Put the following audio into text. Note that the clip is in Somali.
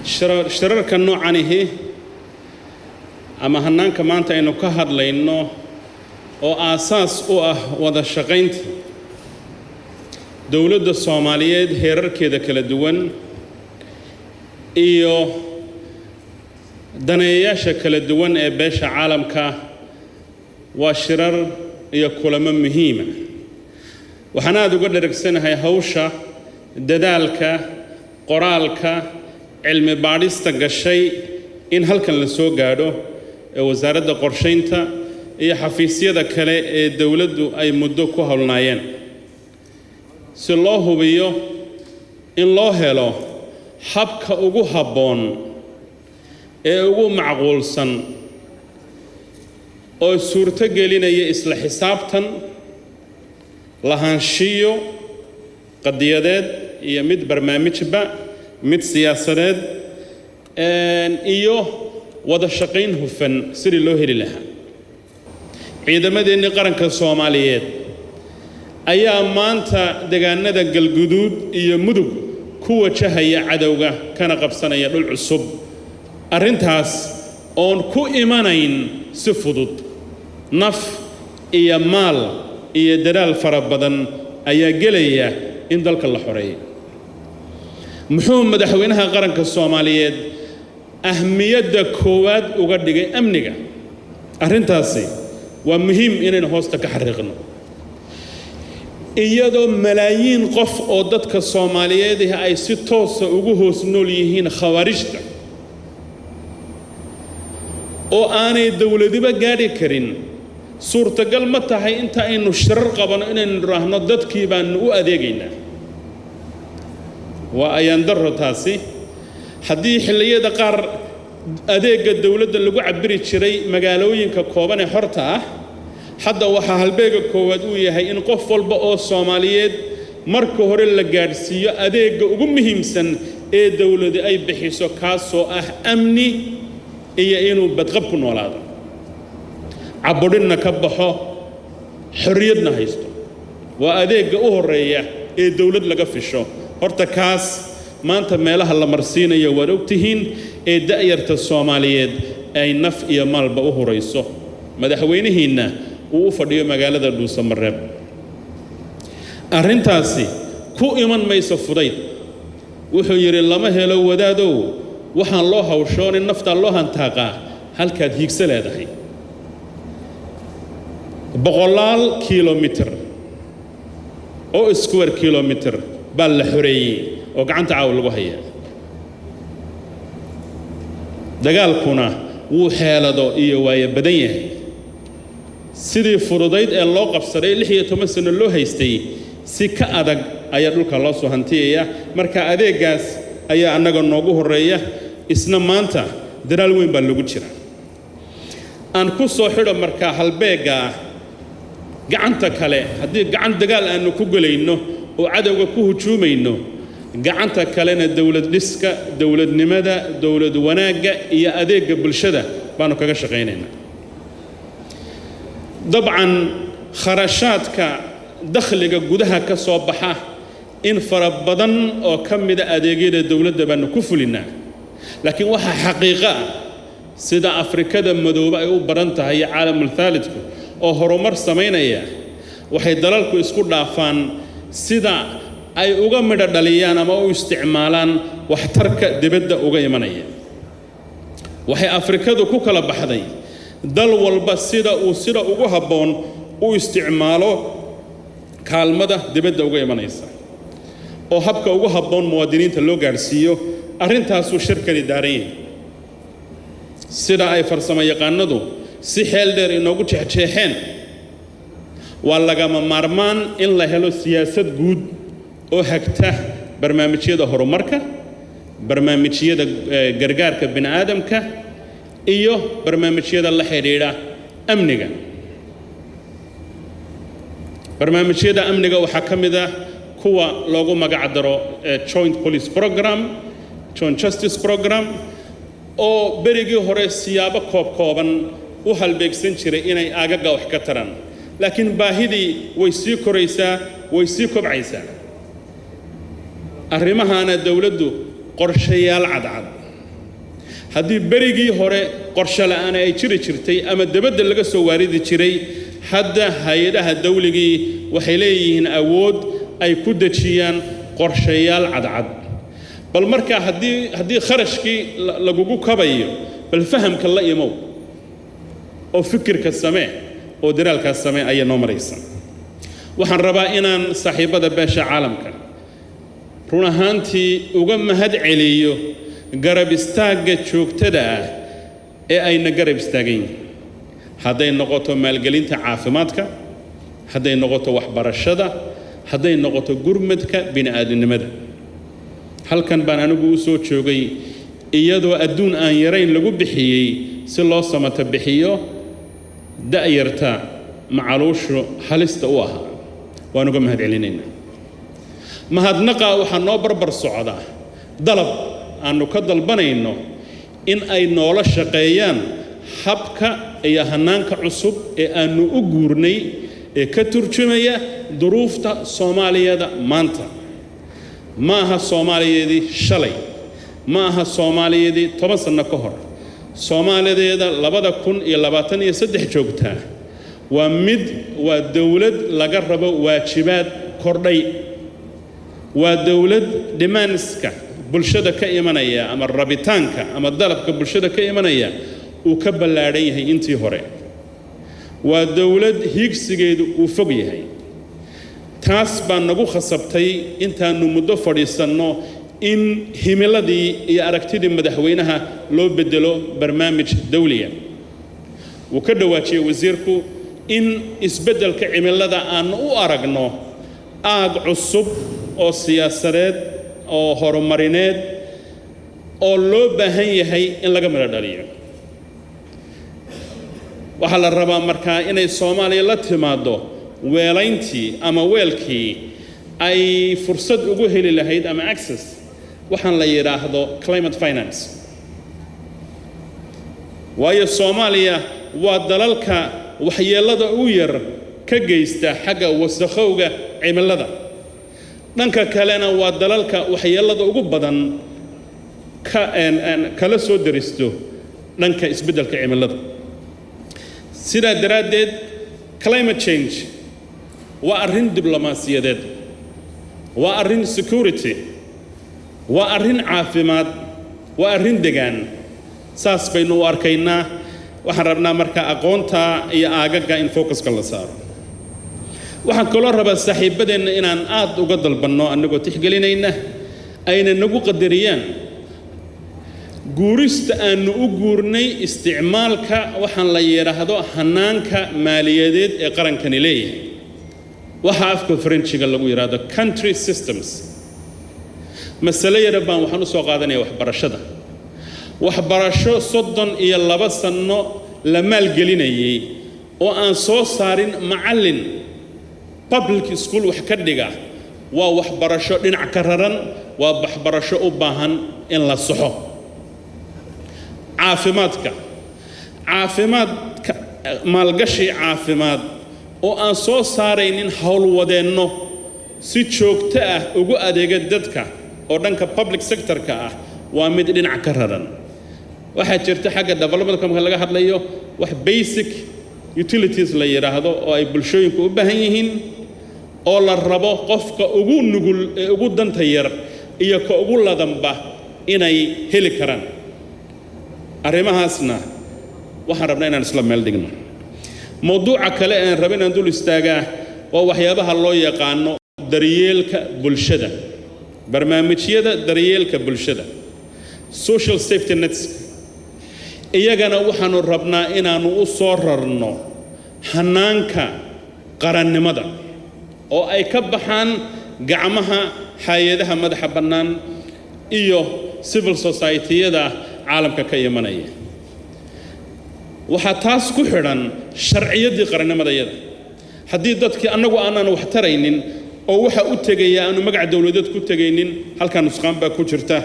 shirarka noocanihi ama hanaanka maanta aynu ka hadlayno oo aasaas u ah wada shaqaynta dawladda Soomaaliyeed heerarkeeda kala duwan iyo daneeyaasha kala duwan ee beesha caalamka waa shirar iyo kulamo muhiim ah waxaan aad uga dheregsanahay hawsha dadaalka qoraalka cilmi baadhista gashay in halkan la soo gaadho ee wasaaradda qorsheynta iyo xafiisyada kale ee dawladdu ay muddo ku hawlnaayeen si loo hubiyo in loo helo habka ugu habboon ee ugu macquulsan oo suurto gelinaya isla xisaabtan lahaanshiyo qadiyadeed iyo mid barnaamijba mid siyaasadeed iyo wada shaqayn hufan sidii loo heli lahaa ciidamadeennii qaranka Soomaaliyeed ayaa maanta deegaanada galguduud iyo mudug ku wajahaya cadawga kana qabsanaya dhul cusub arrintaas oon ku imanayn si fudud naf iyo maal iyo dadaal fara badan ayaa gelaya in dalka la xoreeyo muxuu madaxweynaha qaranka Soomaaliyeed ahmiyadda koowaad uga dhigay amniga arrintaasi waa muhiim inaynu hoosta ka xariiqno iyadoo malaayiin qof oo dadka Soomaaliyeed ay si toos ah ugu hoos nool yihiin khawaarijta oo aanay dawladiba gaari karin suurtagal ma tahay inta aynu shirar qabano inaynu raahno dadkii baan u adeegaynaa waa ayaan darro taasi haddii xilliyada qaar adeega dawladda lagu cabiri jiray magaalooyinka kooban ee xorta ah hadda waxa halbeega koowaad uu yahay in qof walba oo Soomaaliyeed marka hore la gaarsiiyo adeega ugu muhiimsan ee dawladda ay bixiso kaasoo ah amni iyo inuu badqab ku noolaado cabudinna ka baxo xorriyadna haysto waa adeega u horeeya ee dawlad laga fisho horta kaas maanta meelaha la marsiinayo waad ogtihiin ee da'yarta Soomaaliyeed ay naf iyo maalba u horeyso madaxweynihiina uu u fadhiyo magaalada Dhuusamareeb arrintaasi ku iman mayso fudayd wuxuu yiri lama helo wadaadow waxaan loo hawshoonin nafta loo hantaaqa halkaad hiigsa leedahay boqolaal kiiloomitir oo square kiiloomitir baa la xoreeyay oo gacanta caaw lagu hayaa dagaalkuna wuu xeelado iyo waaya badan yahay sidii furudayd ee loo qabsaday 16 sano loo haystay si ka adag ayaa dhulka loo soo hantiyaya marka adeegaas ayaa anaga noogu horeeya isna maanta dadaal weyn baa lagu jira aan ku soo xidho marka halbeega gacanta kale haddii gacan dagaal aanu ku galayno oo cadawga ku hujuumayno gacanta kalena dawlad dhiska dawladnimada dawlad wanaaga iyo adeega bulshada baanu kaga shaqeynaynaa dabcan kharashaadka dakhliga gudaha ka soo baxa in fara badan oo kamida adeegyada dawladda baanu ku fulinaa laakiin waxa xaqiiqo ah sida Afrikada madooba ay u baran tahay caalamul thalithku oo horumar sameynaya waxay dalalku isku dhaafaan sida ay uga midho dhaliyaan ama u isticmaalaan waxtarka dibadda uga imanaya waxay Afrikadu ku kala baxday dal walba sida ugu habboon u isticmaalo kaalmada dibadda uga imanaysa oo habka ugu habboon muwaadiniinta loo gaarsiiyo arrintaas uu shirkani daaran yahay sida ay farsamo yaqaanadu si xeel dheer inoogu jeexjeexeen waa lagama maarmaan in la helo siyaasad guud oo hagta barnaamijyada horumarka barnaamijyada gargaarka bini'aadamka iyo barnaamijyada la xiriira amniga barnaamijyada amniga waxaa ka mid ah kuwa loogu magac daro joint police program joint justice program oo berigii hore siyaabo kooban u halbeegsan jiray inay aagaga wax ka taraan laakiin baahidii way sii koraysaa way sii kobcaysaa arrimahana dawladdu qorshayaal cadcad haddii berigii hore qorshe la'aan ay jiri jirtay ama dibadda laga soo waaridi jiray hadda hay'adaha dawligii waxay leeyihiin awood ay ku dejiyaan qorshayaal cadcad bal marka haddii kharashkii lagugu kabayo bal fahamka la imow oo fikirka samee oo daraalkaas samee ayaa noo maraysa waxaan rabaa inaan saaxiibada beesha caalamka run ahaantii uga mahad celiyo garab istaagga joogtada ah ee ayna garab istaageen hadday noqoto maalgelinta caafimaadka hadday noqoto waxbarashada hadday noqoto gurmadka bini'aadanimada halkan baan anigu u soo joogay iyadoo adduun aan yarayn lagu bixiyey si loo samata bixiyo da'yarta macaluushu halista u ahaa waan uga mahad celinaynaa mahadnaqa waxaa noo barbar socda dalab aanu ka dalbanayno in ay noola shaqeeyaan habka iyo hanaanka cusub ee aanu u guurnay ee ka turjumaya duruufta Soomaaliyada maanta ma aha Soomaaliyeedii shalay ma aha Soomaaliyeedii 10 sano ka hor Soomaaliyeeda 2023 joogta waa dawlad laga rabo waajibaad kordhay waa dawlad demands-ka bulshada ka imanaya ama rabitaanka ama dalabka bulshada ka imanaya uu ka ballaaran yahay intii hore waa dawlad hiigsigeedu uu fog yahay taas baan nagu khasabtay intaanu muddo fadhiisanno in himiladii iyo aragtidii madaxweynaha loo bedelo barnaamij dawliya uu ka dhawaajiyay wasiirku in isbeddelka cimilada aan u aragno aag cusub oo siyaasadeed oo horumarineed oo loo baahan yahay in laga mara dhaliyo waxa la rabaa markaa inay Soomaaliya la timaado weelayntii ama weelkii ay fursad ugu heli lahayd ama access waxaan la yiraahdo climate finance waayo Soomaaliya waa dalalka waxyeelada ugu yar ka geysta xagga wasakhowga cimilada dhanka kalena waa dalalka waxyeelada ugu badan kala soo daristo dhanka isbeddelka cimilada sidaa daraaddeed climate change waa arrin diblomaasiyadeed waa arrin security waa arrin caafimaad waa arrin degaan saas baynu u arkaynaa waxaan rabnaa marka aqoonta iyo aagaga in focuska la saaro waxaan kaloo rabaa saaxiibadeenna inaan aad uga dalbanno annagoo tixgelinayna ayna nagu qadariyaan guurista aanu u guurnay isticmaalka waxaan la yiraahdo hanaanka maaliyadeed ee qarankani leeyahay waxa afka Frenchiga lagu yiraahdo country systems mas'ale yar baan waxaan u soo qaadanayaa waxbarasho 32 sano la maalgelinayay oo aan soo saarin macallin public school wax ka dhiga waa waxbarasho dhinac ka raran waa waxbarasho u baahan in la saxo caafimaadka maalgashi caafimaad oo aan soo saaraynin hawlwadeenno si joogto ah ugu adeega dadka oo dhanka public sector-ka ah waa mid dhinac ka raran waxa jirta xagga development marka laga hadlayo wax basic utilities la yiraahdo oo ay bulshooyinku u baahan yihiin oo la rabo qofka ugu nugul ee ugu danta yar iyo ka ugu ladanba inay heli karaan arrimahaasna waxaan rabnaa inaan isla meel dhigno mowduuca kale aan rabay inaan dul istaagaa waa waxyaabaha loo yaqaano daryeelka bulshada barnaamijyada daryeelka bulshada social safety nets iyagana waxaanu rabnaa inaanu u soo rarno hanaanka qarannimada oo ay ka baxaan gacmaha hay'adaha madaxa bannaan iyo civil society-yada caalamka ka imanaya waxa taas ku xidhan sharciyadii qarannimadayada haddii dadkii annagu aanan wax taraynin oo waxa u tegaya aanu magac dawladeed ku tegaynin halkan nusqaan baa ku jirta